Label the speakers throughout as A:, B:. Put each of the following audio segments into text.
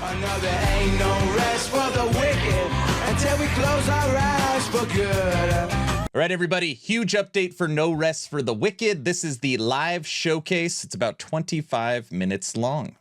A: I know there ain't no rest for the wicked until we close our eyes for good.
B: All right, everybody, huge update for No Rest for the Wicked. This is the live showcase. It's about 25 minutes long.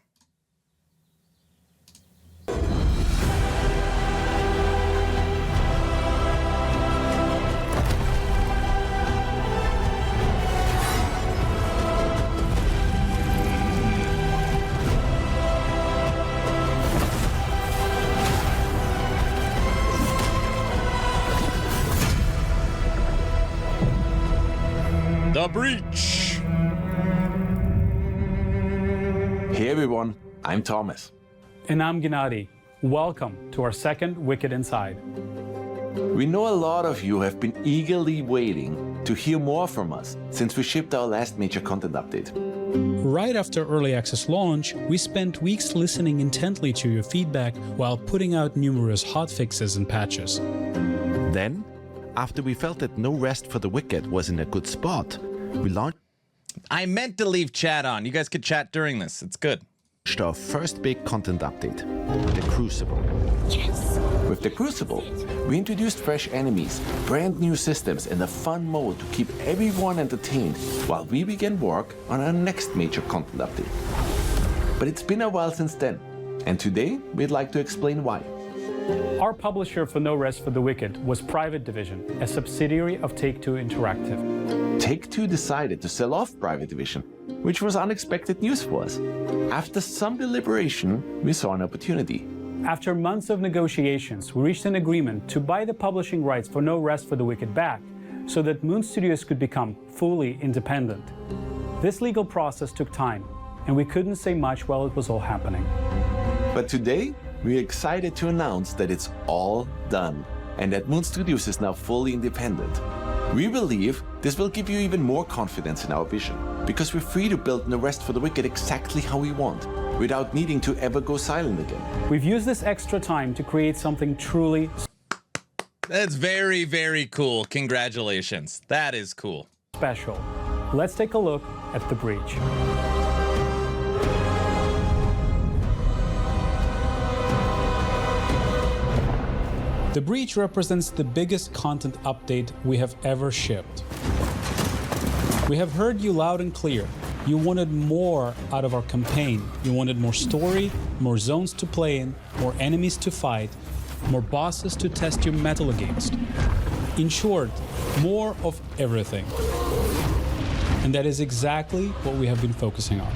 B: The Breach.
C: Hey everyone, I'm Thomas.
D: And I'm Gennady. Welcome to our second Wicked Inside.
C: We know a lot of you have been eagerly waiting to hear more from us since we shipped our last major content update.
E: Right after early access launch, we spent weeks listening intently to your feedback while putting out numerous hotfixes and patches.
F: Then, after we felt that No Rest for the Wicked was in a good spot, we launched
B: I meant to leave chat on. You guys could chat during this. It's good.
F: our first big content update, the Crucible.
C: With the Crucible, we introduced fresh enemies, brand new systems, and a fun mode to keep everyone entertained while we began work on our next major content update. But it's been a while since then, and today we'd like to explain why.
D: Our publisher for No Rest for the Wicked was Private Division, a subsidiary of Take-Two Interactive.
C: Take-Two decided to sell off Private Division, which was unexpected news for us. After some deliberation, we saw an opportunity.
D: After months of negotiations, we reached an agreement to buy the publishing rights for No Rest for the Wicked back, so that Moon Studios could become fully independent. This legal process took time, and we couldn't say much while it was all happening.
C: But today, we're excited to announce that it's all done, and that Moon Studios is now fully independent. We believe this will give you even more confidence in our vision, because we're free to build No Rest for the Wicked exactly how we want, without needing to ever go silent again.
D: We've used this extra time to create something truly
B: That's very, very cool. Congratulations. That is cool.
D: special. Let's take a look at The Breach.
E: The Breach represents the biggest content update we have ever shipped. We have heard you loud and clear. You wanted more out of our campaign. You wanted more story, more zones to play in, more enemies to fight, more bosses to test your mettle against. In short, more of everything. And that is exactly what we have been focusing on.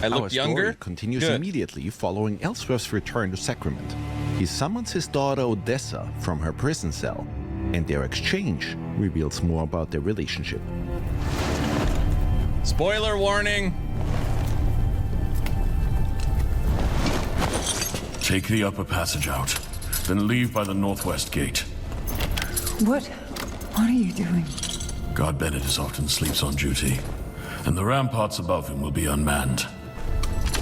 B: I
F: Our
B: look younger.
F: story continues
B: Good.
F: immediately following Elsworth's return to Sacrament. He summons his daughter Odessa from her prison cell, and their exchange reveals more about their relationship.
B: Spoiler warning.
G: Take the upper passage out, then leave by the northwest gate.
H: What are you doing?
G: God Bennett is often sleeps on duty, and the ramparts above him will be unmanned.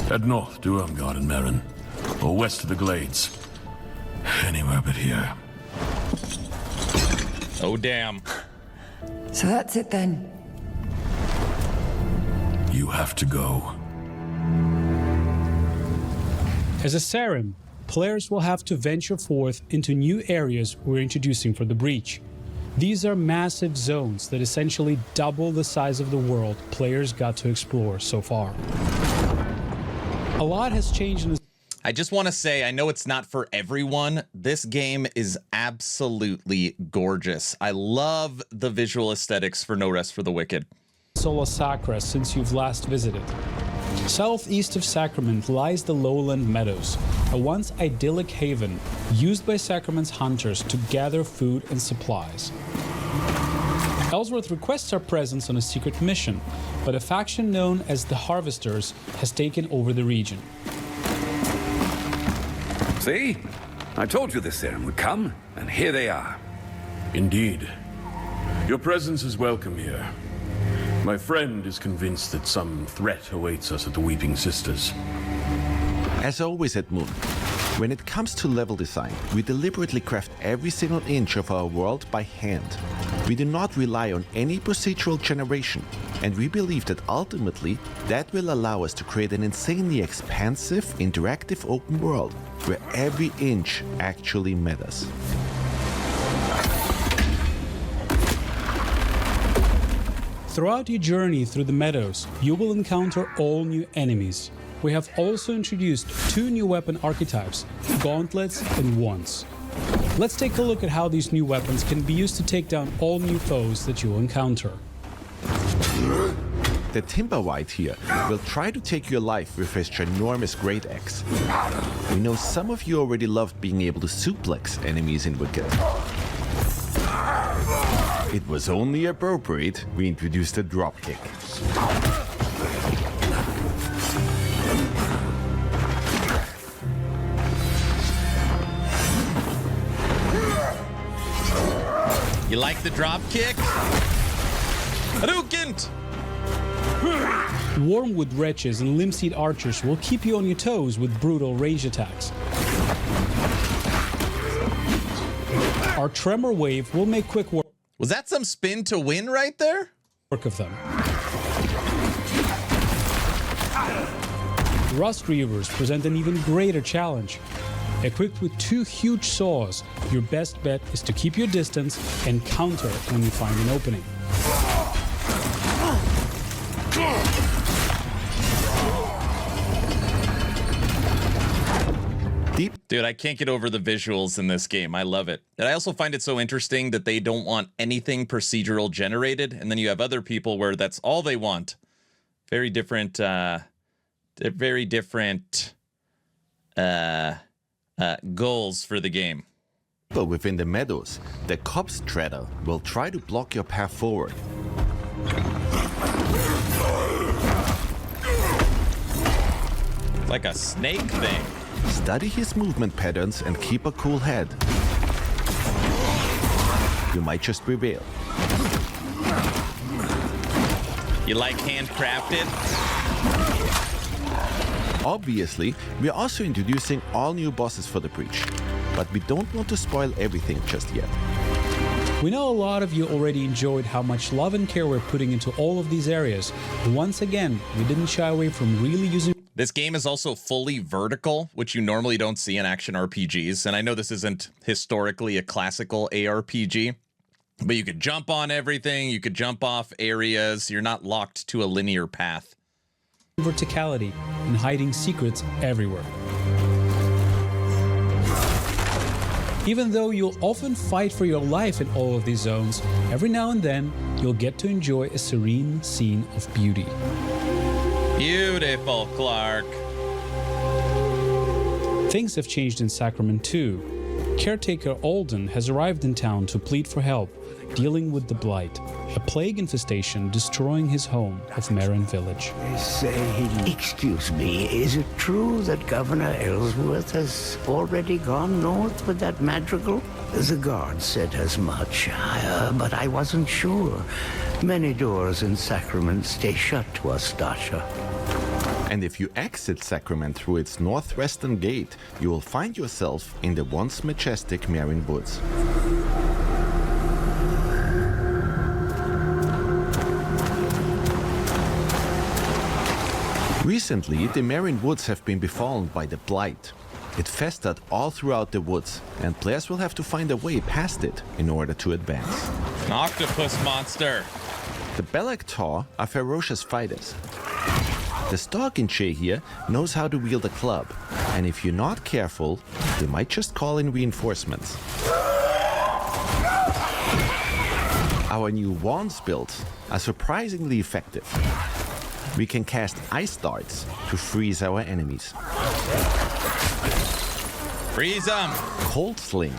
G: Head north to Ermgard and Marin, or west to the Glades. Anywhere but here.
B: Oh, damn.
H: So that's it then.
G: You have to go.
E: As a Sarim, players will have to venture forth into new areas we're introducing for the Breach. These are massive zones that essentially double the size of the world players got to explore so far. A lot has changed in the
B: I just want to say, I know it's not for everyone. This game is absolutely gorgeous. I love the visual aesthetics for No Rest for the Wicked.
E: Sola Sacra since you've last visited. Southeast of Sacrament lies the Lowland Meadows, a once idyllic haven used by Sacrament's hunters to gather food and supplies. Ellsworth requests our presence on a secret mission, but a faction known as the Harvesters has taken over the region.
I: See? I told you this serum would come, and here they are.
G: Indeed. Your presence is welcome here. My friend is convinced that some threat awaits us at the Weeping Sisters.
F: As always at Moon, when it comes to level design, we deliberately craft every single inch of our world by hand. We do not rely on any procedural generation, And we believe that ultimately, that will allow us to create an insanely expansive, interactive open world where every inch actually matters.
E: Throughout your journey through the meadows, you will encounter all new enemies. We have also introduced 2 new weapon archetypes, gauntlets and wands. Let's take a look at how these new weapons can be used to take down all new foes that you will encounter.
F: The Timberwhite here will try to take your life with his ginormous great axe. We know some of you already loved being able to suplex enemies in Wicked. It was only appropriate we introduced a dropkick.
B: You like the drop kick? Hadouken!
E: Wormwood wretches and limb-seed archers will keep you on your toes with brutal range attacks. Our tremor wave will make quick work
B: Was that some spin to win right there?
E: of them. Rust Reavers present an even greater challenge. Equipped with 2 huge saws, your best bet is to keep your distance and counter when you find an opening.
B: Dude, I can't get over the visuals in this game. I love it. And I also find it so interesting that they don't want anything procedural generated, and then you have other people where that's all they want. Very different, goals for the game.
F: But within the meadows, the Copse Treader will try to block your path forward.
B: Like a snake thing.
F: Study his movement patterns and keep a cool head. You might just prevail.
B: You like handcrafted?
F: Obviously, we are also introducing all new bosses for the Breach, but we don't want to spoil everything just yet.
E: We know a lot of you already enjoyed how much love and care we're putting into all of these areas. Once again, we didn't shy away from really using...
B: This game is also fully vertical, which you normally don't see in action RPGs. And I know this isn't historically a classical ARPG, but you could jump on everything. You could jump off areas. You're not locked to a linear path.
E: Verticality and hiding secrets everywhere. Even though you'll often fight for your life in all of these zones, every now and then you'll get to enjoy a serene scene of beauty.
B: Beautiful, Clark.
E: Things have changed in Sacrament too. Caretaker Alden has arrived in town to plead for help, dealing with the Blight, a plague infestation destroying his home of Marin Village.
J: Excuse me, is it true that Governor Ellsworth has already gone north with that madrigal? The guard said as much, but I wasn't sure. Many doors in Sacrament stay shut to us, Dasha.
F: And if you exit Sacrament through its northwestern gate, you will find yourself in the once majestic Marin Woods. Recently, the Marin Woods have been befallen by the Blight. It festered all throughout the woods, and players will have to find a way past it in order to advance.
B: An octopus monster.
F: The Belactor are ferocious fighters. The Stalkinche here knows how to wield a club, and if you're not careful, they might just call in reinforcements. Our new wands build are surprisingly effective. We can cast ice darts to freeze our enemies.
B: Freeze them!
F: Cold Sling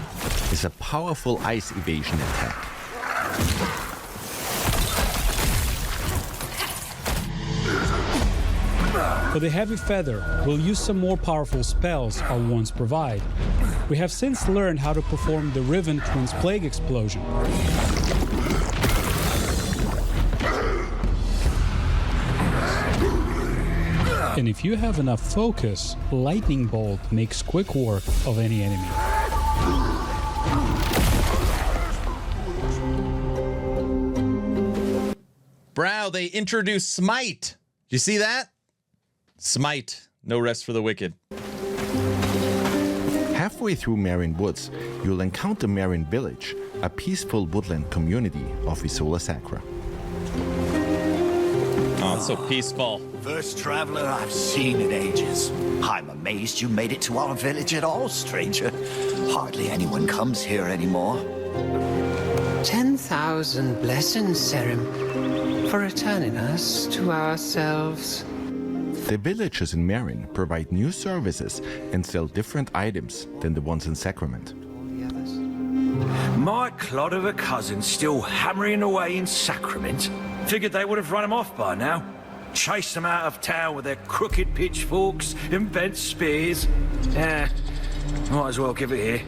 F: is a powerful ice evasion attack.
E: For the Heavy Feather, we'll use some more powerful spells our wands provide. We have since learned how to perform the Riven Twins Plague Explosion. And if you have enough focus, Lightning Bolt makes quick work of any enemy.
B: Brow, they introduced Smite. Do you see that? Smite. No rest for the wicked.
F: Halfway through Marin Woods, you'll encounter Marin Village, a peaceful woodland community of Isola Sacra.
B: Oh, it's so peaceful.
K: First traveler I've seen in ages. I'm amazed you made it to our village at all, stranger. Hardly anyone comes here anymore.
L: 10,000 blessings, Serim, for returning us to ourselves.
F: The villagers in Marin provide new services and sell different items than the ones in Sacrament.
I: My clod of a cousin's still hammering away in Sacrament. Figured they would have run him off by now. Chased them out of town with their crooked pitchforks and bent spears. Might as well give it here.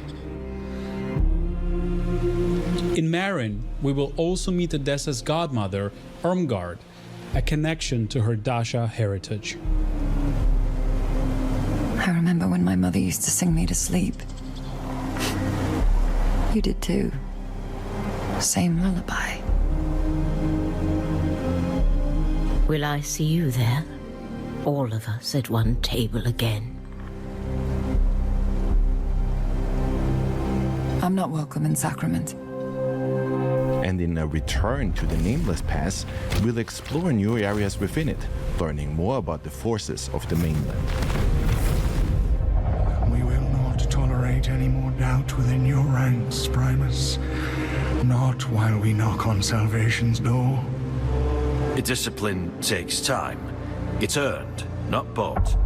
E: In Marin, we will also meet Odessa's godmother, Irmgard, a connection to her Dasha heritage.
H: I remember when my mother used to sing me to sleep. You did too. Same lullaby.
M: Will I see you there? All of us at one table again.
H: I'm not welcome in Sacrament.
F: And in a return to the Nameless Pass, we'll explore new areas within it, learning more about the forces of the mainland.
N: We will not tolerate any more doubt within your ranks, Primus. Not while we knock on salvation's door.
I: Discipline takes time. It's earned, not bought.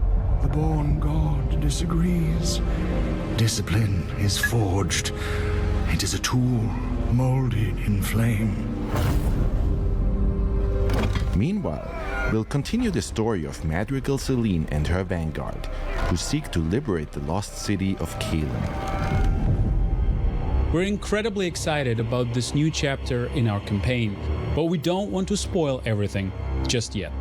N: The born god disagrees. Discipline is forged. It is a tool molded in flame.
F: Meanwhile, we'll continue the story of Madrigal Celine and her vanguard, who seek to liberate the lost city of Kalen.
E: We're incredibly excited about this new chapter in our campaign, but we don't want to spoil everything just yet.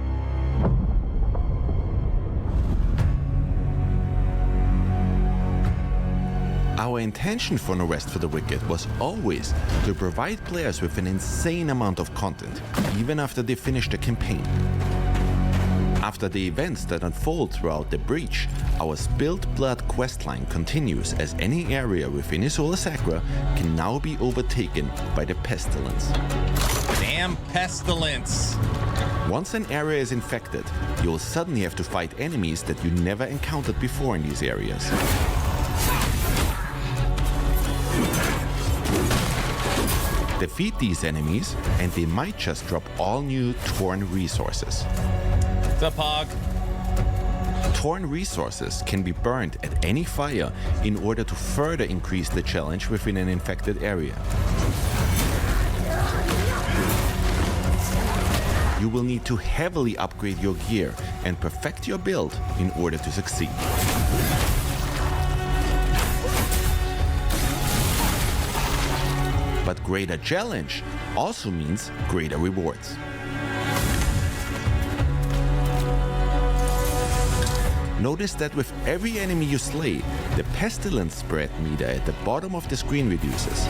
F: Our intention for No Rest for the Wicked was always to provide players with an insane amount of content, even after they finish the campaign. After the events that unfold throughout the Breach, our Spilled Blood questline continues as any area within Isola Sacra can now be overtaken by the pestilence.
B: Damn pestilence!
F: Once an area is infected, you'll suddenly have to fight enemies that you never encountered before in these areas. Defeat these enemies, and they might just drop all new Torn resources.
B: What's up, Hog?
F: Torn resources can be burned at any fire in order to further increase the challenge within an infected area. You will need to heavily upgrade your gear and perfect your build in order to succeed. But greater challenge also means greater rewards. Notice that with every enemy you slay, the pestilence spread meter at the bottom of the screen reduces.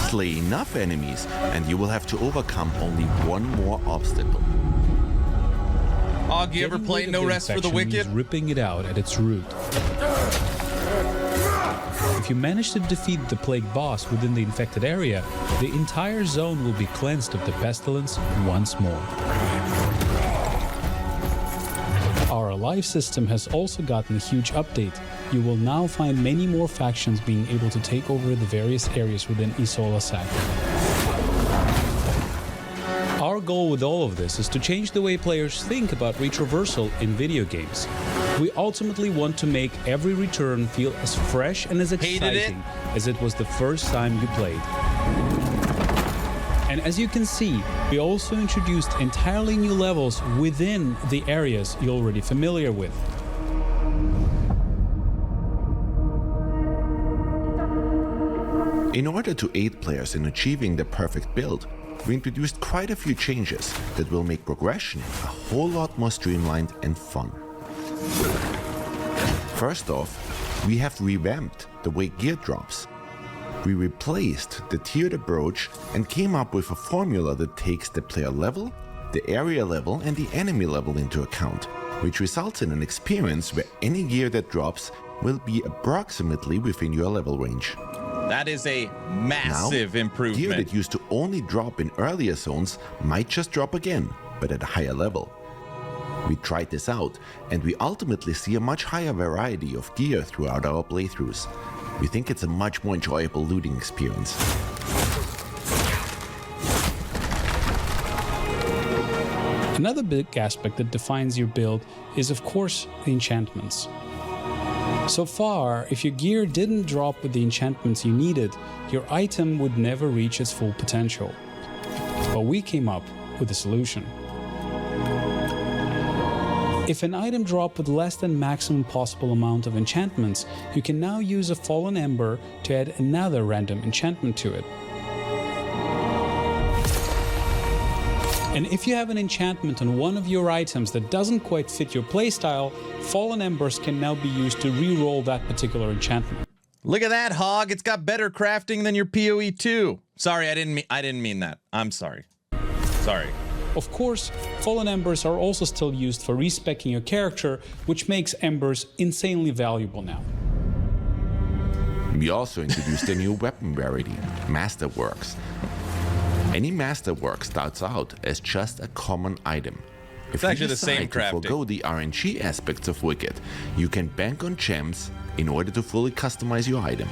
F: Slay enough enemies and you will have to overcome only one more obstacle.
B: Og, you ever play No Rest for the Wicked?
E: Ripping it out at its root. If you manage to defeat the plague boss within the infected area, the entire zone will be cleansed of the pestilence once more. Our life system has also gotten a huge update. You will now find many more factions being able to take over the various areas within Isola Sacra. Our goal with all of this is to change the way players think about retraversal in video games. We ultimately want to make every return feel as fresh and as exciting as it was the first time you played. And as you can see, we also introduced entirely new levels within the areas you're already familiar with.
F: In order to aid players in achieving the perfect build, we introduced quite a few changes that will make progression a whole lot more streamlined and fun. First off, we have revamped the way gear drops. we replaced the tiered approach and came up with a formula that takes the player level, the area level and the enemy level into account, which results in an experience where any gear that drops will be approximately within your level range.
B: That is a massive improvement.
F: Gear that used to only drop in earlier zones might just drop again, but at a higher level. We tried this out, and we ultimately see a much higher variety of gear throughout our playthroughs. We think it's a much more enjoyable looting experience.
E: Another big aspect that defines your build is, of course, the enchantments. So far, if your gear didn't drop with the enchantments you needed, your item would never reach its full potential. But we came up with a solution. If an item dropped with less than maximum possible amount of enchantments, you can now use a fallen ember to add another random enchantment to it. And if you have an enchantment on one of your items that doesn't quite fit your playstyle, fallen embers can now be used to re-roll that particular enchantment.
B: Look at that, Hog. It's got better crafting than your PoE 2. Sorry, I didn't mean that. I'm sorry. Sorry.
E: Of course, fallen embers are also still used for respeccing your character, which makes embers insanely valuable now.
F: We also introduced a new weapon rarity, Masterworks. Any Masterwork starts out as just a common item. If
B: It's actually
F: you
B: the same
F: decide to
B: crafting.
F: forgo the RNG aspects of Wicked, you can bank on gems in order to fully customize your item.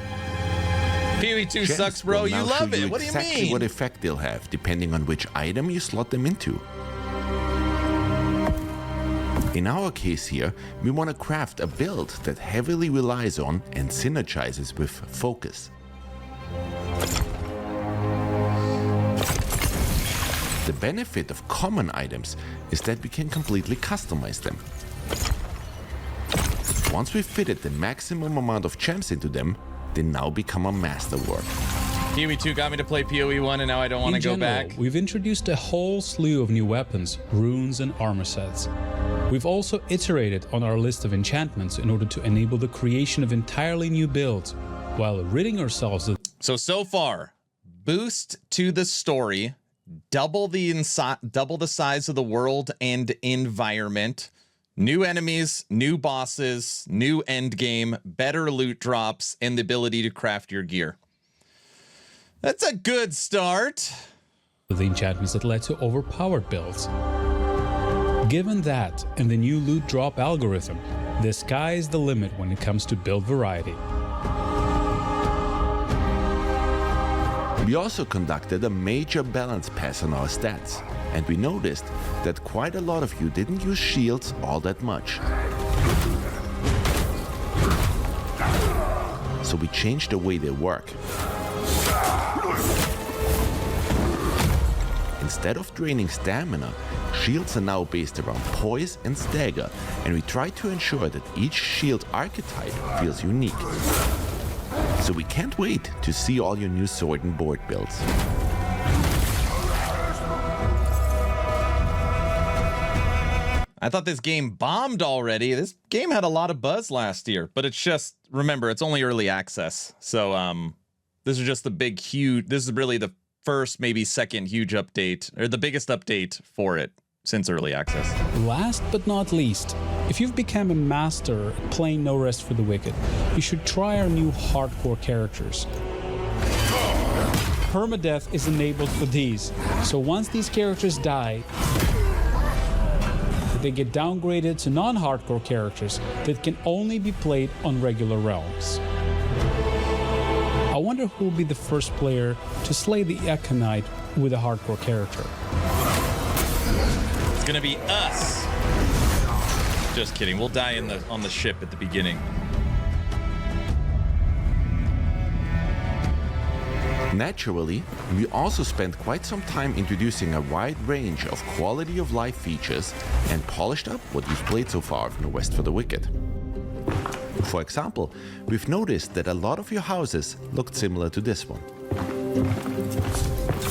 B: PoE 2
F: Gems
B: sucks, bro.
F: will
B: You
F: now
B: love
F: show
B: it. What do you
F: exactly
B: mean?
F: what effect they'll have, depending on which item you slot them into. In our case here, we want to craft a build that heavily relies on and synergizes with focus. The benefit of common items is that we can completely customize them. Once we've fitted the maximum amount of gems into them, they now become a masterwork.
B: PoE 2 got me to play PoE 1 and now I don't want to go back.
E: We've introduced a whole slew of new weapons, runes and armor sets. We've also iterated on our list of enchantments in order to enable the creation of entirely new builds, while ridding ourselves of...
B: So far, boost to the story, double the size of the world and environment, new enemies, new bosses, new endgame, better loot drops, and the ability to craft your gear. That's a good start.
E: The enchantments that led to overpowered builds. Given that and the new loot drop algorithm, the sky is the limit when it comes to build variety.
F: We also conducted a major balance pass on our stats, and we noticed that quite a lot of you didn't use shields all that much. So we changed the way they work. Instead of draining stamina, shields are now based around poise and stagger, and we try to ensure that each shield archetype feels unique. So we can't wait to see all your new sword and board builds.
B: I thought this game bombed already. This game had a lot of buzz last year, but it's just, remember, it's only early access. So this is just the big, huge, this is really the first, maybe second huge update, or the biggest update for it since early access.
E: Last but not least, if you've become a master at playing No Rest for the Wicked, you should try our new hardcore characters. Permadeath is enabled for these, so once these characters die, they get downgraded to non-hardcore characters that can only be played on regular realms. I wonder who will be the first player to slay the Econite with a hardcore character.
B: It's gonna be us. Just kidding. We'll die on the ship at the beginning.
F: Naturally, we also spent quite some time introducing a wide range of quality of life features and polished up what you've played so far of No Rest for the Wicked. For example, we've noticed that a lot of your houses looked similar to this one.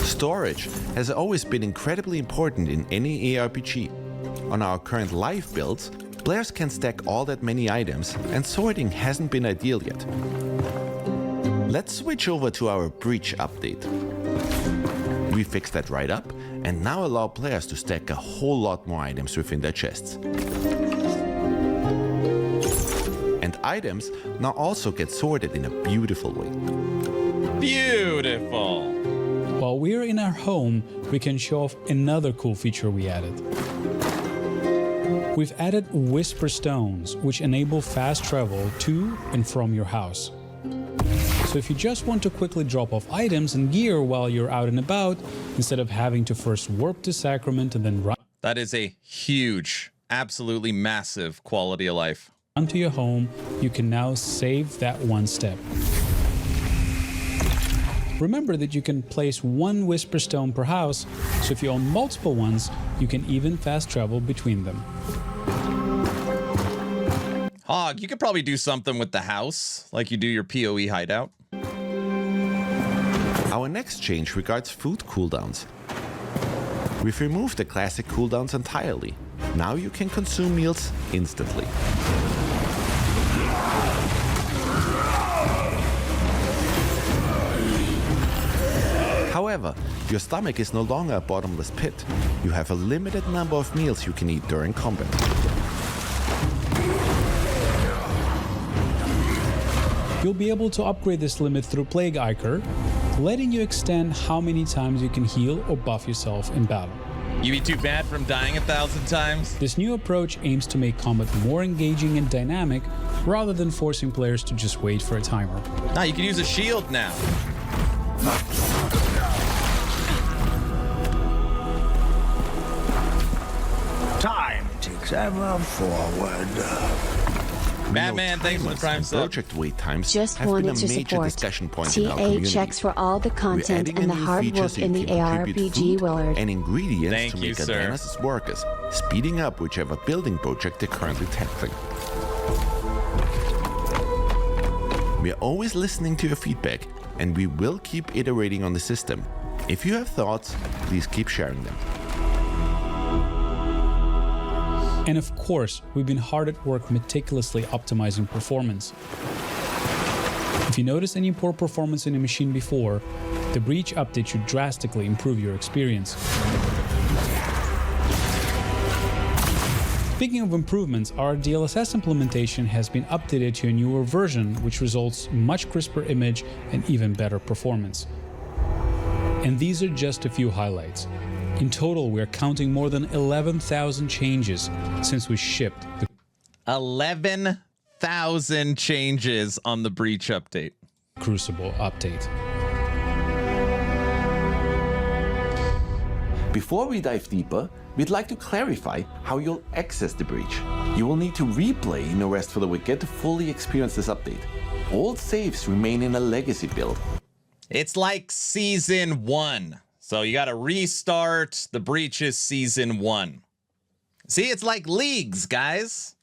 F: Storage has always been incredibly important in any ARPG. On our current live builds, players can stack all that many items, and sorting hasn't been ideal yet. Let's switch over to our breach update. We fixed that right up, and now allow players to stack a whole lot more items within their chests. And items now also get sorted in a beautiful way.
B: Beautiful!
E: While we're in our home, we can show off another cool feature we added. We've added Whisper Stones, which enable fast travel to and from your house. So if you just want to quickly drop off items and gear while you're out and about, instead of having to first warp to Sacrament and then run...
B: That is a huge, absolutely massive quality of life.
E: ...to your home, you can now save that one step. Remember that you can place one Whisper Stone per house, so if you own multiple ones, you can even fast travel between them.
B: Hog, you could probably do something with the house, like you do your PoE hideout.
F: Our next change regards food cooldowns. We've removed the classic cooldowns entirely. Now you can consume meals instantly. However, your stomach is no longer a bottomless pit. You have a limited number of meals you can eat during combat.
E: You'll be able to upgrade this limit through Plague Ichor, letting you extend how many times you can heal or buff yourself in battle.
B: You be too bad from dying 1,000 times?
E: This new approach aims to make combat more engaging and dynamic, rather than forcing players to just wait for a timer.
B: Nah, you can use a shield now.
J: Time ticks ever forward.
B: Batman, thanks for the prime sub.
F: Project wait times
O: Just
F: have been a
O: wanted to
F: major
O: support.
F: discussion point in our
O: TA
F: community.
O: checks for all the content
F: We're
O: and the
F: adding in
O: hard
F: new features
O: work
F: so you
O: in the
F: can contribute
O: ARPG
F: food
O: Willard.
F: and ingredients
B: Thank
F: to
B: you,
F: make
B: sir.
F: Advanced's workers, speeding up whichever building project they're currently tackling. We are always listening to your feedback, and we will keep iterating on the system. If you have thoughts, please keep sharing them.
E: And of course, we've been hard at work meticulously optimizing performance. If you notice any poor performance in a machine before, the Breach update should drastically improve your experience. Speaking of improvements, our DLSS implementation has been updated to a newer version, which results in much crisper image and even better performance. And these are just a few highlights. In total, we're counting more than 11,000 changes since we shipped the
B: 11,000 changes on the Breach update.
E: Crucible update.
C: Before we dive deeper, we'd like to clarify how you'll access the breach. You will need to replay No Rest for the Wicked to fully experience this update. Old saves remain in a legacy build.
B: It's like Season 1. So you got to restart. The Breach is Season 1. See, it's like leagues, guys.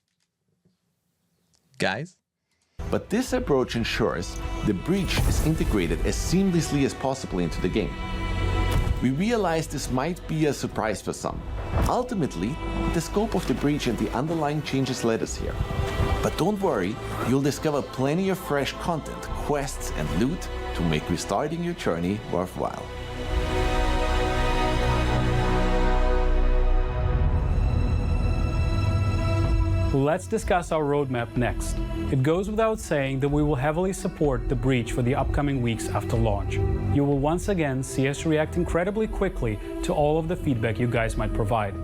C: But this approach ensures the breach is integrated as seamlessly as possible into the game. We realize this might be a surprise for some. Ultimately, the scope of the breach and the underlying changes led us here. But don't worry, you'll discover plenty of fresh content, quests, and loot to make restarting your journey worthwhile.
D: Let's discuss our roadmap next. It goes without saying that we will heavily support the Breach for the upcoming weeks after launch. You will once again see us react incredibly quickly to all of the feedback you guys might provide.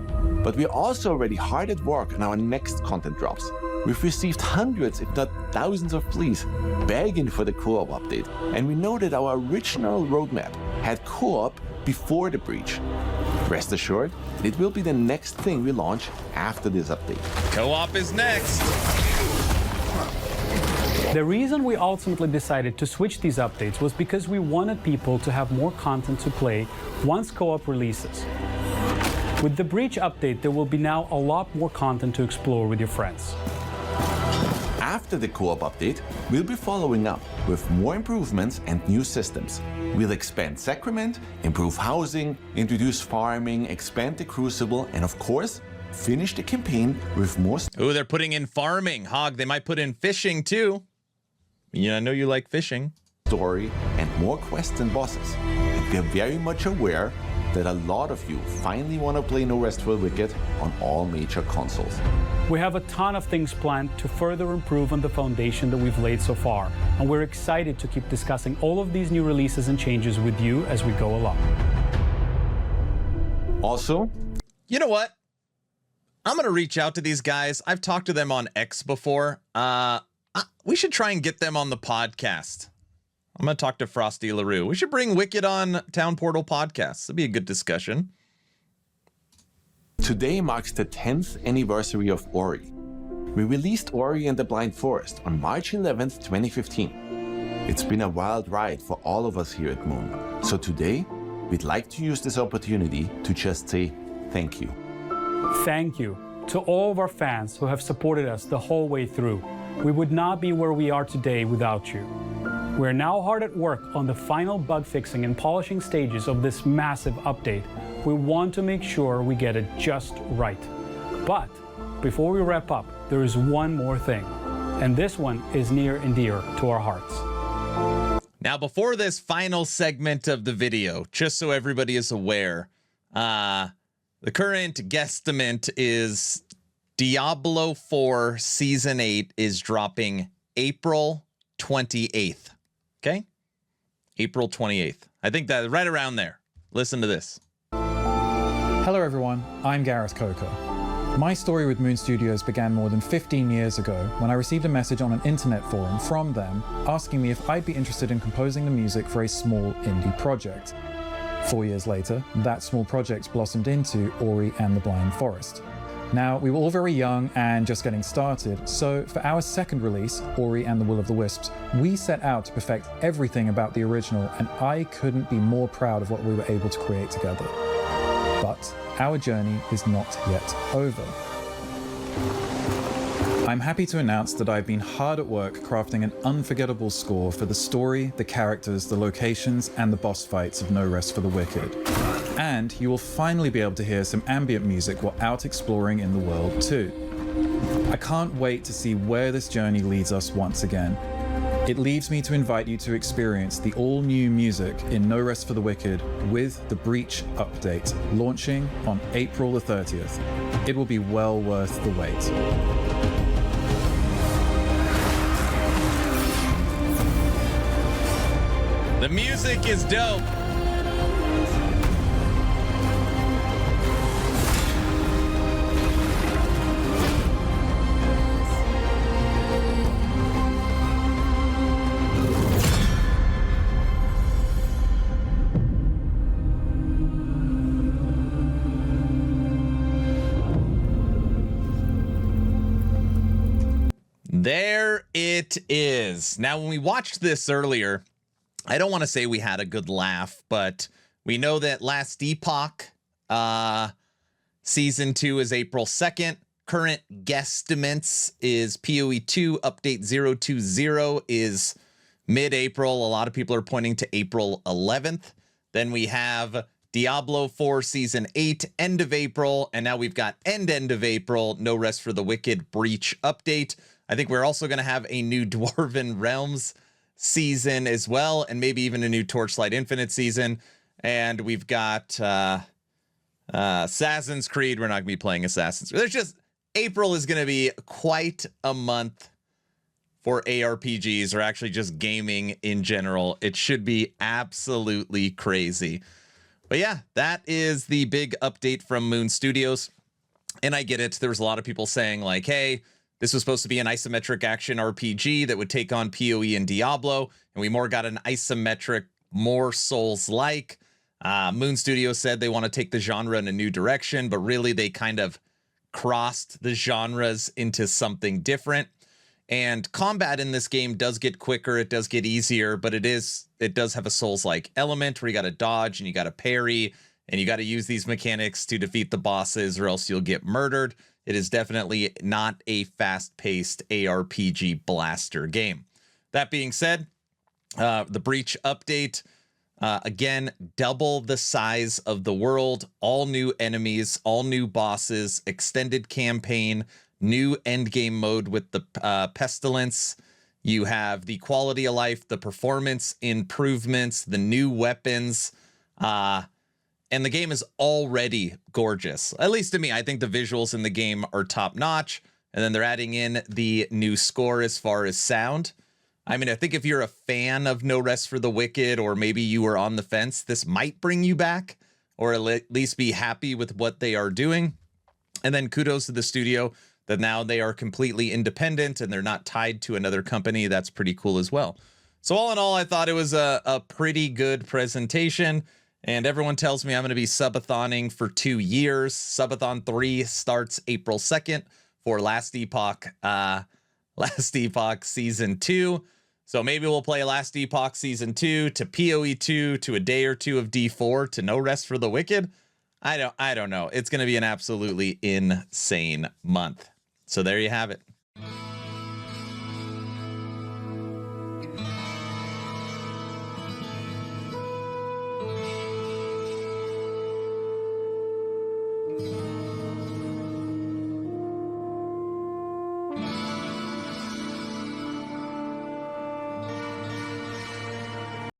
C: But we're also already hard at work on our next content drops. We've received hundreds, if not thousands of pleas begging for the co-op update, and we know that our original roadmap had co-op before the Breach. Rest assured, it will be the next thing we launch after this update.
B: Co-op is next.
D: The reason we ultimately decided to switch these updates was because we wanted people to have more content to play once co-op releases. With the Breach update, there will be now a lot more content to explore with your friends.
C: After the co-op update, we'll be following up with more improvements and new systems. We'll expand Sacrament, improve housing, introduce farming, expand the Crucible, and of course, finish the campaign with more...
B: Ooh, they're putting in farming. Hog, they might put in fishing too. Yeah, I know you like fishing.
C: story, and more quests and bosses. And we're very much aware that a lot of you finally want to play No Rest for the Wicked on all major consoles.
D: We have a ton of things planned to further improve on the foundation that we've laid so far, and we're excited to keep discussing all of these new releases and changes with you as we go along.
C: Also,
B: you know what? I'm going to reach out to these guys. I've talked to them on X before. We should try and get them on the podcast. I'm going to talk to Frosty LaRue. We should bring Wicked on Town Portal Podcast. That'd be a good discussion.
C: Today marks the 10th anniversary of Ori. We released Ori and the Blind Forest on March 11th, 2015. It's been a wild ride for all of us here at Moon. So today, we'd like to use this opportunity to just say thank you.
D: Thank you to all of our fans who have supported us the whole way through. We would not be where we are today without you. We're now hard at work on the final bug fixing and polishing stages of this massive update. We want to make sure we get it just right. But before we wrap up, there is one more thing, and this one is near and dear to our hearts.
B: Now, before this final segment of the video, just so everybody is aware, the current guesstimate is Diablo 4 Season 8 is dropping April 28th. Okay? April 28th. I think that right around there. Listen to this.
O: Hello everyone, I'm Gareth Coker. My story with Moon Studios began more than 15 years ago when I received a message on an internet forum from them asking me if I'd be interested in composing the music for a small indie project. 4 years later, that small project blossomed into Ori and the Blind Forest. Now, we were all very young and just getting started, so for our second release, Ori and the Will of the Wisps, we set out to perfect everything about the original, and I couldn't be more proud of what we were able to create together. But our journey is not yet over. I'm happy to announce that I've been hard at work crafting an unforgettable score for the story, the characters, the locations, and the boss fights of No Rest for the Wicked. And you will finally be able to hear some ambient music while out exploring in the world too. I can't wait to see where this journey leads us once again. It leaves me to invite you to experience the all-new music in No Rest for the Wicked with the Breach update, launching on April the 30th. It will be well worth the wait.
B: The music is dope. There it is. Now, when we watched this earlier, I don't want to say we had a good laugh, but we know that Last Epoch Season 2 is April 2nd. Current guesstimates is PoE 2 Update 020 is mid-April. A lot of people are pointing to April 11th. Then we have Diablo 4 Season 8, end of April. And now we've got end of April, No Rest for the Wicked Breach update. I think we're also going to have a new Dwarven Realms season as well, and maybe even a new Torchlight Infinite season. And we've got Assassin's Creed. We're not going to be playing Assassin's Creed. There's just, April is going to be quite a month for ARPGs, or actually just gaming in general. It should be absolutely crazy. But yeah, that is the big update from Moon Studios. And I get it. There was a lot of people saying like, hey, this was supposed to be an isometric action RPG that would take on PoE and Diablo, and we more got an isometric, more Souls-like. Moon Studios said they want to take the genre in a new direction, but really they kind of crossed the genres into something different. And combat in this game does get quicker, it does get easier, but it does have a Souls-like element where you got to dodge and you got to parry, and you got to use these mechanics to defeat the bosses or else you'll get murdered. It is definitely not a fast-paced ARPG blaster game. That being said, the Breach update, again, double the size of the world, all new enemies, all new bosses, extended campaign, new endgame mode with the pestilence, You have the quality of life, the performance improvements, the new weapons, and the game is already gorgeous. At least to me, I think the visuals in the game are top notch. And then they're adding in the new score as far as sound. I mean, I think if you're a fan of No Rest for the Wicked, or maybe you were on the fence, this might bring you back, or at least be happy with what they are doing. And then kudos to the studio that now they are completely independent and they're not tied to another company. That's pretty cool as well. So all in all, I thought it was a pretty good presentation. And everyone tells me I'm going to be subathoning for 2 years. Subathon 3 starts April 2nd for Last Epoch Season 2. So maybe we'll play Last Epoch Season 2 to PoE 2 to a day or two of D4 to No Rest for the Wicked. I don't know. It's going to be an absolutely insane month. So there you have it.